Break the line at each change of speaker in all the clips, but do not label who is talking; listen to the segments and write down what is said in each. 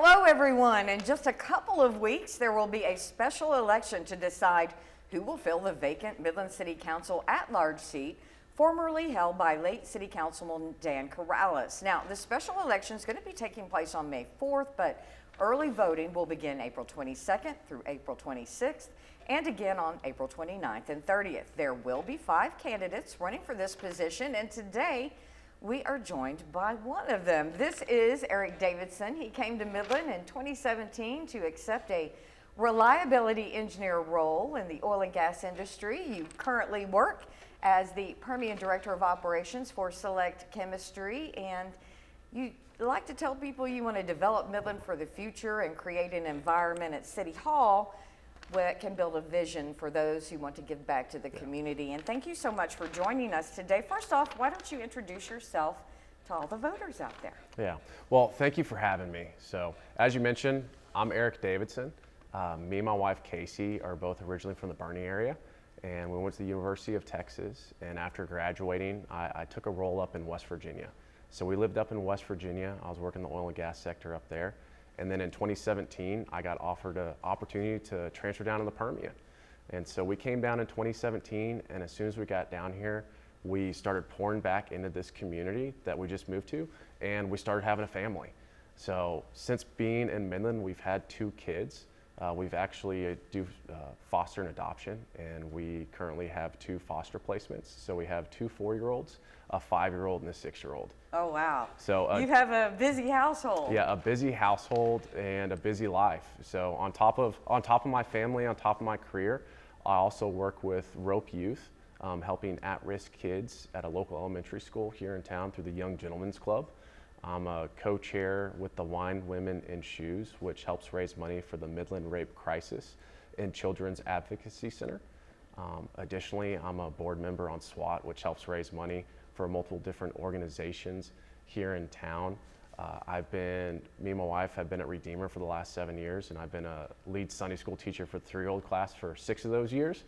Hello, everyone. In just a couple of weeks, there will be a special election to decide who will fill the vacant Midland City Council at-large seat formerly held by late City Councilman Dan Corrales. Now, the special election is going to be taking place on May 4th, but early voting will begin April 22nd through April 26th and again on April 29th and 30th. There will be 5 candidates running for this position, and today we are joined by one of them. This is Eric Davidson. He came to Midland in 2017 to accept a reliability engineer role in the oil and gas industry. You currently work as the Permian Director of Operations for Select Chemistry, and you like to tell people you want to develop Midland for the future and create an environment at City Hall that can build a vision for those who want to give back to the community. And thank you so much for joining us today. First off, why don't you introduce yourself to all the voters out there?
Yeah, well, thank you for having me. So, as you mentioned, I'm Eric Davidson. Me and my wife, Casey, are both originally from the Bernie area, and we went to the University of Texas, and after graduating, I took a role up in West Virginia. So we lived up in West Virginia. I was working the oil and gas sector up there. And then in 2017, I got offered an opportunity to transfer down to the Permian. And so we came down in 2017, and as soon as we got down here, we started pouring back into this community that we just moved to, and we started having a family. So since being in Midland, we've had 2 kids. We've actually do foster and adoption, and we currently have 2 foster placements. So we have 2 4-year-olds, a 5-year-old, and a 6-year-old.
Oh, wow.
So
you have a busy household.
Yeah, a busy household and a busy life. So on top of my family, on top of my career, I also work with Rope Youth, helping at-risk kids at a local elementary school here in town through the Young Gentlemen's Club. I'm a co-chair with the Wine, Women, and Shoes, which helps raise money for the Midland Rape Crisis and Children's Advocacy Center. Additionally, I'm a board member on SWAT, which helps raise money for multiple different organizations here in town. Me and my wife have been at Redeemer for the last 7 years, and I've been a lead Sunday school teacher for the 3-year-old class for 6 of those years.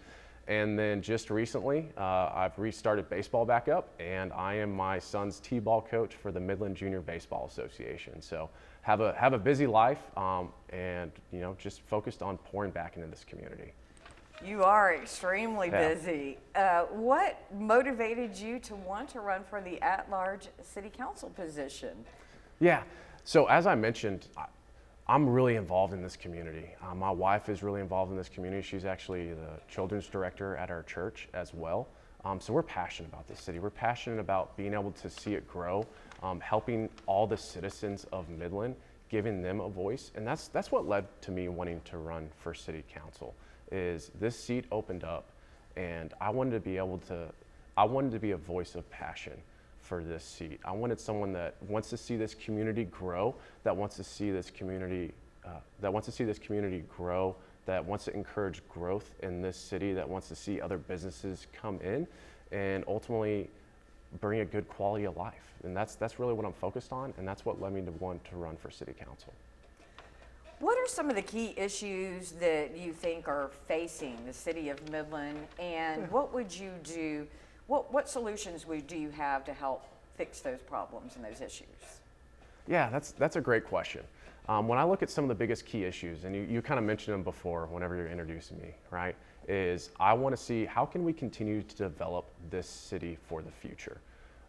And then just recently, I've restarted baseball back up, and I am my son's t-ball coach for the Midland Junior Baseball Association. So have a busy life, and just focused on pouring back into this community.
You are extremely busy. What motivated you to want to run for the at-large city council position?
Yeah, so as I mentioned, I'm really involved in this community. My wife is really involved in this community. She's actually the children's director at our church as well. So we're passionate about this city. We're passionate about being able to see it grow, helping all the citizens of Midland, giving them a voice. And that's what led to me wanting to run for city council. Is this seat opened up, and I wanted to be a voice of passion for this seat. I wanted someone that wants to see this community grow, that wants to see this community grow, that wants to encourage growth in this city, that wants to see other businesses come in, and ultimately bring a good quality of life. And that's really what I'm focused on, and that's what led me to want to run for city council.
What are some of the key issues that you think are facing the city of Midland, and what would you do? What solutions do you have to help fix those problems and those issues? Yeah,
that's a great question. When I look at some of the biggest key issues, and you kind of mentioned them before whenever you're introducing me, right, is I want to see how can we continue to develop this city for the future.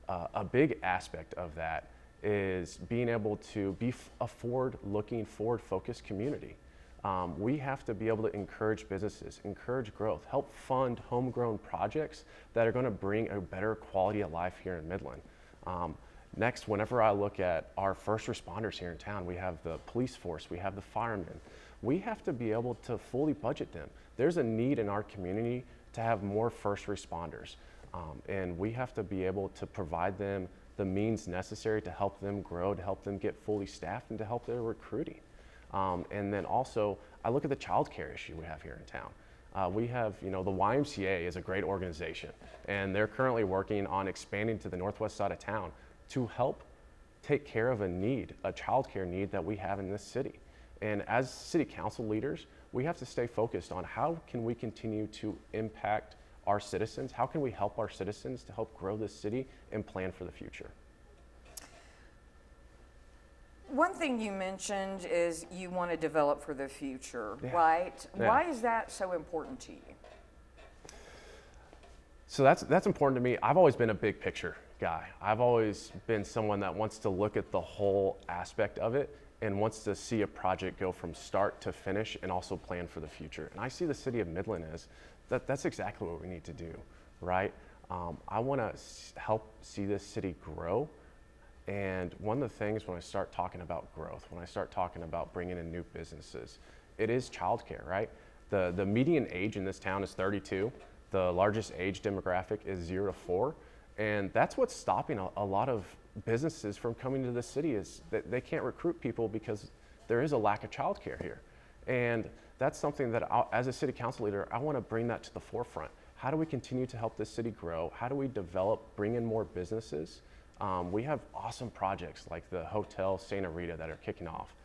A big aspect of that is being able to be a forward-looking, forward-focused community. We have to be able to encourage businesses, encourage growth, help fund homegrown projects that are going to bring a better quality of life here in Midland. Next, whenever I look at our first responders here in town, we have the police force, we have the firemen. We have to be able to fully budget them. There's a need in our community to have more first responders, and we have to be able to provide them the means necessary to help them grow, to help them get fully staffed, and to help their recruiting. And then also, I look at the child care issue we have here in town. We have, the YMCA is a great organization, and they're currently working on expanding to the northwest side of town to help take care of a child care need that we have in this city. And as city council leaders, we have to stay focused on how can we continue to impact our citizens, how can we help our citizens to help grow this city and plan for the future.
One thing you mentioned is you want to develop for the future,
Yeah.
right?
Yeah.
Why is that so important to you?
So that's important to me. I've always been a big picture guy. I've always been someone that wants to look at the whole aspect of it and wants to see a project go from start to finish and also plan for the future. And I see the city of Midland as that's exactly what we need to do, right? I want to help see this city grow. And one of the things when I start talking about growth, when I start talking about bringing in new businesses, it is childcare, right? The median age in this town is 32. The largest age demographic is 0 to 4. And that's what's stopping a lot of businesses from coming to the city is that they can't recruit people because there is a lack of childcare here. And that's something that as a city council leader, I want to bring that to the forefront. How do we continue to help this city grow? How do we develop, bring in more businesses? We have awesome projects like the Hotel Santa Rita that are kicking off.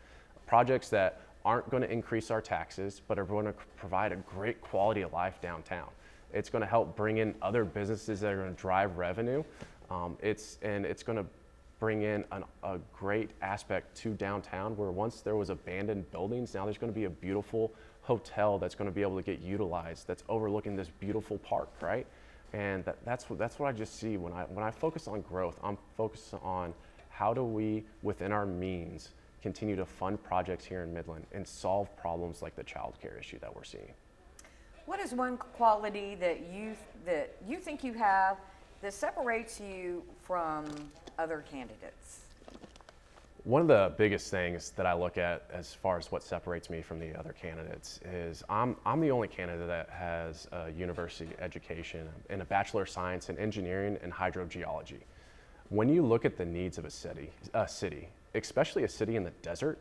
Projects that aren't going to increase our taxes, but are going to provide a great quality of life downtown. It's going to help bring in other businesses that are going to drive revenue. It's going to bring in a great aspect to downtown where once there was abandoned buildings, now there's going to be a beautiful hotel that's going to be able to get utilized that's overlooking this beautiful park, right? And that's what I just see when I focus on growth. I'm focused on how do we, within our means, continue to fund projects here in Midland and solve problems like the childcare issue that we're seeing.
What is one quality that you think you have that separates you from other candidates?
One of the biggest things that I look at as far as what separates me from the other candidates is I'm the only candidate that has a university education and a Bachelor of Science in Engineering and Hydrogeology. When you look at the needs of a city, especially a city in the desert,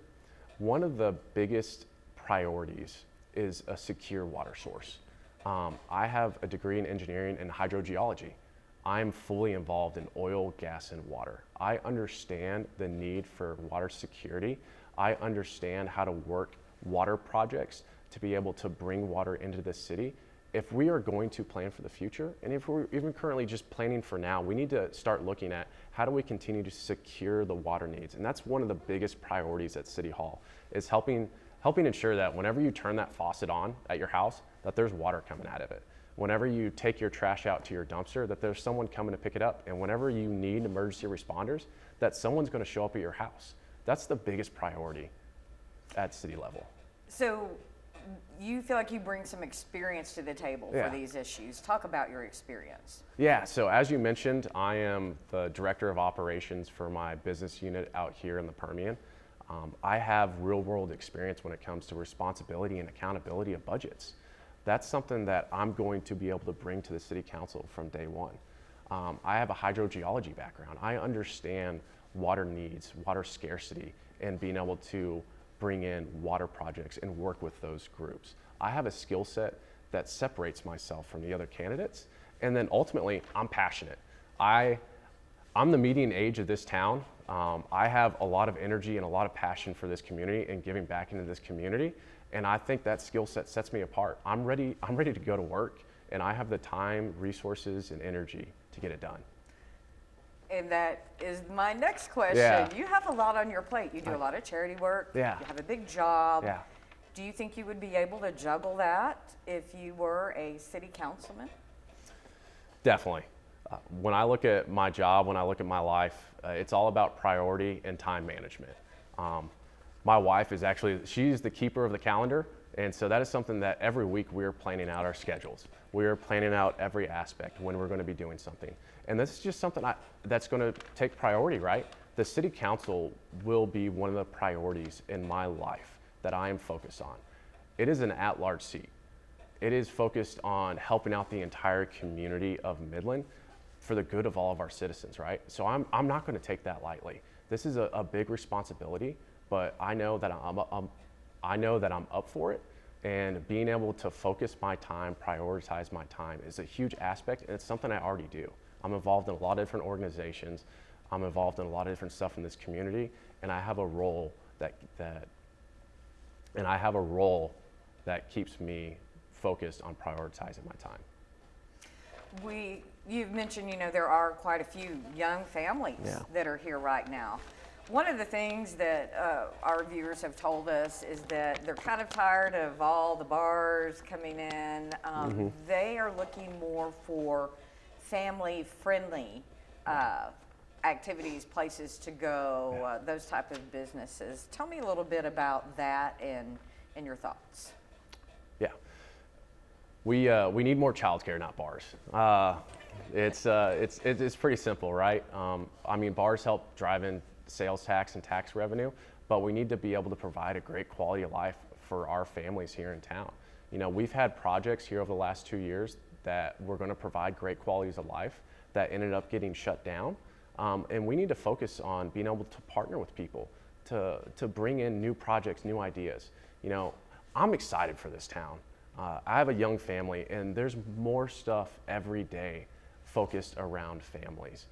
one of the biggest priorities is a secure water source. I have a degree in engineering and hydrogeology. I'm fully involved in oil, gas, and water. I understand the need for water security. I understand how to work water projects to be able to bring water into the city. If we are going to plan for the future, and if we're even currently just planning for now, we need to start looking at how do we continue to secure the water needs. And that's one of the biggest priorities at City Hall, is helping ensure that whenever you turn that faucet on at your house, that there's water coming out of it. Whenever you take your trash out to your dumpster, that there's someone coming to pick it up. And whenever you need emergency responders, that someone's going to show up at your house. That's the biggest priority at city level.
So you feel like you bring some experience to the table
Yeah.
for these issues. Talk about your experience.
Yeah, so as you mentioned, I am the director of operations for my business unit out here in the Permian. I have real world experience when it comes to responsibility and accountability of budgets. That's something that I'm going to be able to bring to the city council from day one. I have a hydrogeology background. I understand water needs, water scarcity, and being able to bring in water projects and work with those groups. I have a skill set that separates myself from the other candidates. And then ultimately, I'm passionate. I'm the median age of this town. I have a lot of energy and a lot of passion for this community and giving back into this community. And I think that skill set sets me apart. I'm ready to go to work, and I have the time, resources, and energy to get it done.
And that is my next question.
Yeah.
You have a lot on your plate. You do a lot of charity work.
Yeah.
You have a big job.
Yeah.
Do you think you would be able to juggle that if you were a city councilman?
Definitely. When I look at my job, when I look at my life, it's all about priority and time management. My wife is she's the keeper of the calendar. And so that is something that every week we're planning out our schedules. We're planning out every aspect when we're going to be doing something. And this is just something that's going to take priority, right? The city council will be one of the priorities in my life that I am focused on. It is an at-large seat. It is focused on helping out the entire community of Midland for the good of all of our citizens, right? So I'm not going to take that lightly. This is a big responsibility, but I know that I'm up for it, and being able to focus my time, prioritize my time is a huge aspect, and it's something I already do. I'm involved in a lot of different organizations. I'm involved in a lot of different stuff in this community, and I have a role that keeps me focused on prioritizing my time.
You've mentioned, there are quite a few young families
Yeah.
that are here right now. One of the things that our viewers have told us is that they're kind of tired of all the bars coming in. They are looking more for family-friendly activities, places to go, those type of businesses. Tell me a little bit about that and your thoughts.
Yeah, we need more childcare, not bars. It's pretty simple, right? I mean, bars help drive in sales tax and tax revenue, but we need to be able to provide a great quality of life for our families here in town. You know, we've had projects here over the last 2 years that were going to provide great qualities of life that ended up getting shut down. And we need to focus on being able to partner with people to bring in new projects, new ideas. You know, I'm excited for this town. I have a young family, and there's more stuff every day focused around families.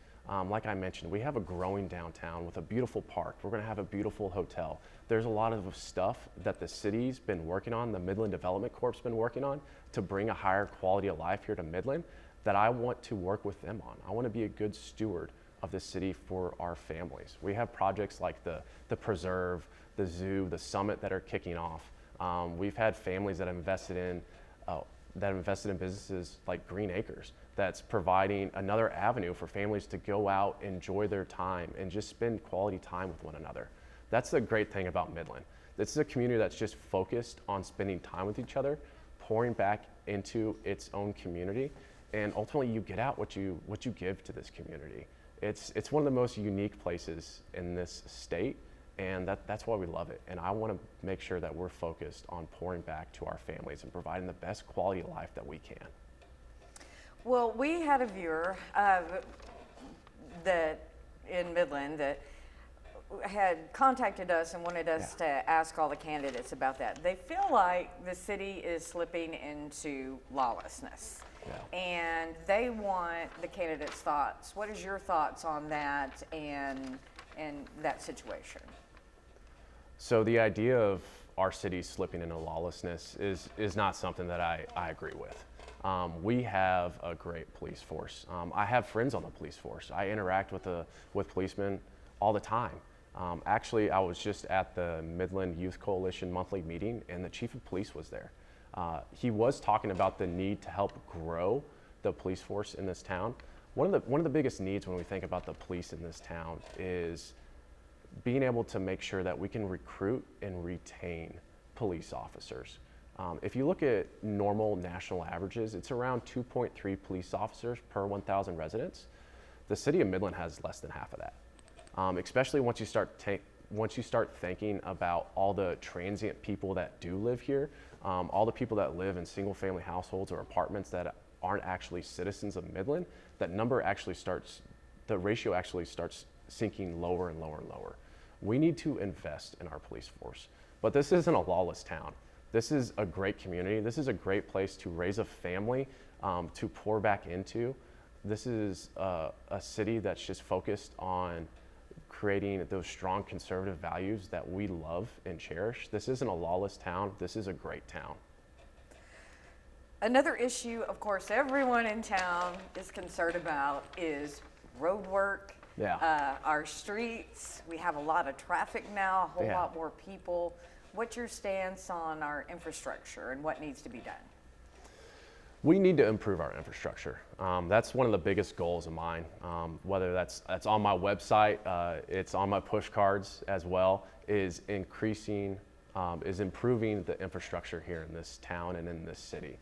Like I mentioned, we have a growing downtown with a beautiful park. We're going to have a beautiful hotel. There's a lot of stuff that the city's been working on, the Midland Development Corp's been working on to bring a higher quality of life here to Midland that I want to work with them on. I want to be a good steward of the city for our families. We have projects like the Preserve, the Zoo, the Summit that are kicking off. We've had families that have invested in businesses like Green Acres that's providing another avenue for families to go out, enjoy their time, and just spend quality time with one another. That's the great thing about Midland. This is a community that's just focused on spending time with each other, pouring back into its own community, and ultimately you get out what you give to this community. It's one of the most unique places in this state, and that's why we love it. And I want to make sure that we're focused on pouring back to our families and providing the best quality of life that we can.
Well, we had a viewer that in Midland that had contacted us and wanted us to ask all the candidates about that. They feel like the city is slipping into lawlessness.
Yeah.
And they want the candidates' thoughts. What is your thoughts on that and that situation?
So the idea of our city slipping into lawlessness is not something that I agree with. We have a great police force. I have friends on the police force. I interact with policemen all the time. Actually, I was just at the Midland Youth Coalition monthly meeting, and the chief of police was there. He was talking about the need to help grow the police force in this town. One of the biggest needs when we think about the police in this town is being able to make sure that we can recruit and retain police officers. If you look at normal national averages, it's around 2.3 police officers per 1,000 residents. The city of Midland has less than half of that. Especially once you start thinking about all the transient people that do live here, all the people that live in single-family households or apartments that aren't actually citizens of Midland, the ratio actually starts sinking lower and lower and lower. We need to invest in our police force. But this isn't a lawless town. This is a great community. This is a great place to raise a family, to pour back into. This is a city that's just focused on creating those strong conservative values that we love and cherish. This isn't a lawless town. This is a great town.
Another issue, of course, everyone in town is concerned about is road work.
Yeah.
Our streets, we have a lot of traffic now, a whole lot more people. What's your stance on our infrastructure and what needs to be done?
We need to improve our infrastructure. That's one of the biggest goals of mine. Whether that's on my website, it's on my push cards as well, is improving the infrastructure here in this town and in this city.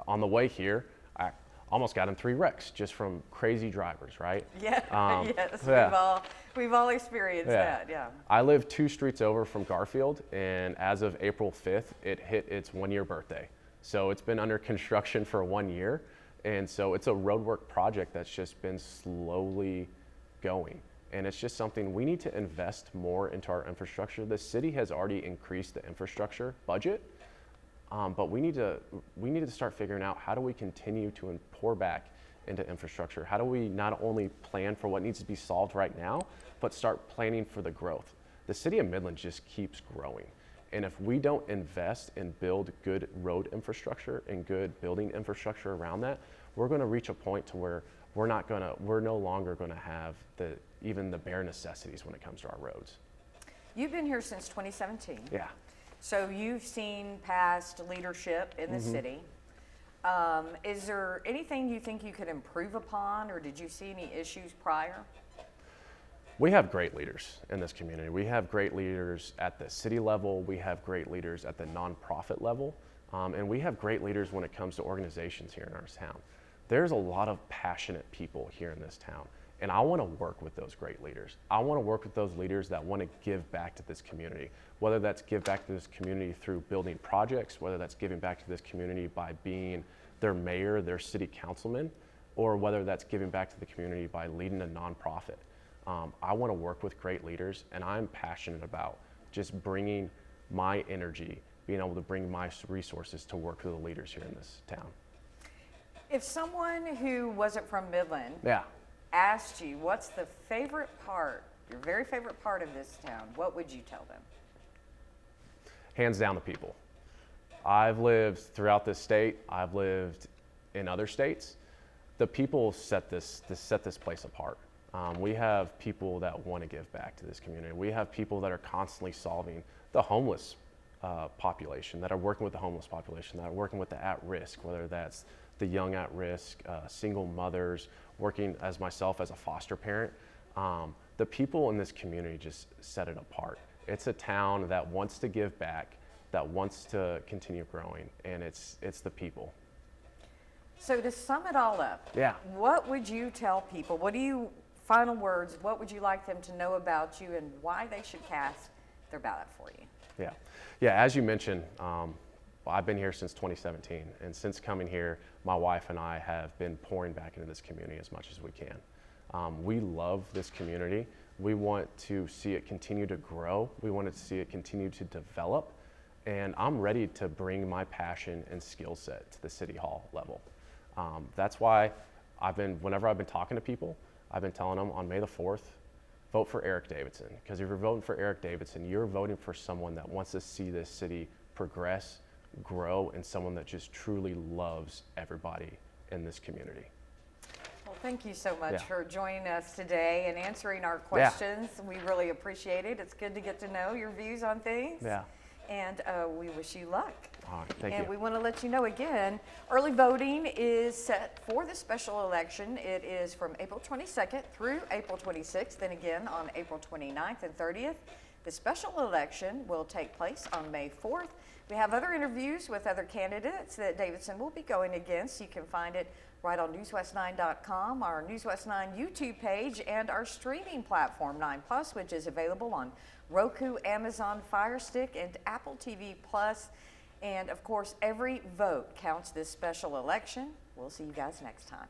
On the way here, I almost got in 3 wrecks just from crazy drivers, right?
Yeah, yes, we've all experienced that, yeah.
I live 2 streets over from Garfield, and as of April 5th, it hit its 1-year birthday. So it's been under construction for 1 year, and so it's a roadwork project that's just been slowly going. And it's just something we need to invest more into our infrastructure. The city has already increased the infrastructure budget, but we need to start figuring out how do we continue to pour back into infrastructure. How do we not only plan for what needs to be solved right now, but start planning for the growth? The city of Midland just keeps growing. And if we don't invest and build good road infrastructure and good building infrastructure around that, we're going to reach a point to where we're no longer gonna have even the bare necessities when it comes to our roads.
You've been here since 2017.
Yeah.
So you've seen past leadership in the city. Is there anything you think you could improve upon, or did you see any issues prior?
We have great leaders in this community. We have great leaders at the city level. We have great leaders at the nonprofit level. And we have great leaders when it comes to organizations here in our town. There's a lot of passionate people here in this town. And I want to work with those great leaders. I want to work with those leaders that want to give back to this community, whether that's give back to this community through building projects, whether that's giving back to this community by being their mayor, their city councilman, or whether that's giving back to the community by leading a nonprofit. I want to work with great leaders, and I'm passionate about just bringing my energy, being able to bring my resources to work with the leaders here in this town.
If someone who wasn't from Midland
Yeah.
asked you, what's the favorite part, your very favorite part of this town, what would you tell them?
Hands down the people. I've lived throughout this state. I've lived in other states. The people set this place apart. We have people that want to give back to this community. We have people that are constantly solving the homeless population, that are working with the homeless population, that are working with the at-risk, whether that's the young at-risk, single mothers, working as myself as a foster parent. The people in this community just set it apart. It's a town that wants to give back, that wants to continue growing, and it's the people.
So to sum it all up,
Yeah.
what would you tell people? Final words, what would you like them to know about you and why they should cast their ballot for you?
Yeah, as you mentioned, I've been here since 2017, and since coming here, my wife and I have been pouring back into this community as much as we can. We love this community. We want to see it continue to grow. We want to see it continue to develop, and I'm ready to bring my passion and skill set to the City Hall level. That's why whenever I've been talking to people, I've been telling them on May the 4th, vote for Eric Davidson, because if you're voting for Eric Davidson, you're voting for someone that wants to see this city progress, grow, and someone that just truly loves everybody in this community.
Well, thank you so much
Yeah.
for joining us today and answering our questions. We really appreciate it. It's good to get to know your views on things.
Yeah.
And we wish you luck.
All right, thank
And
you.
we want to let you know again, early voting is set for the special election. It is from April 22nd through April 26th, and again on April 29th and 30th. The special election will take place on May 4th. We have other interviews with other candidates that Davidson will be going against. You can find it right on NewsWest9.com, our NewsWest 9 YouTube page, and our streaming platform 9+, which is available on Roku, Amazon Fire Stick, and Apple TV Plus. And of course, every vote counts this special election. We'll see you guys next time.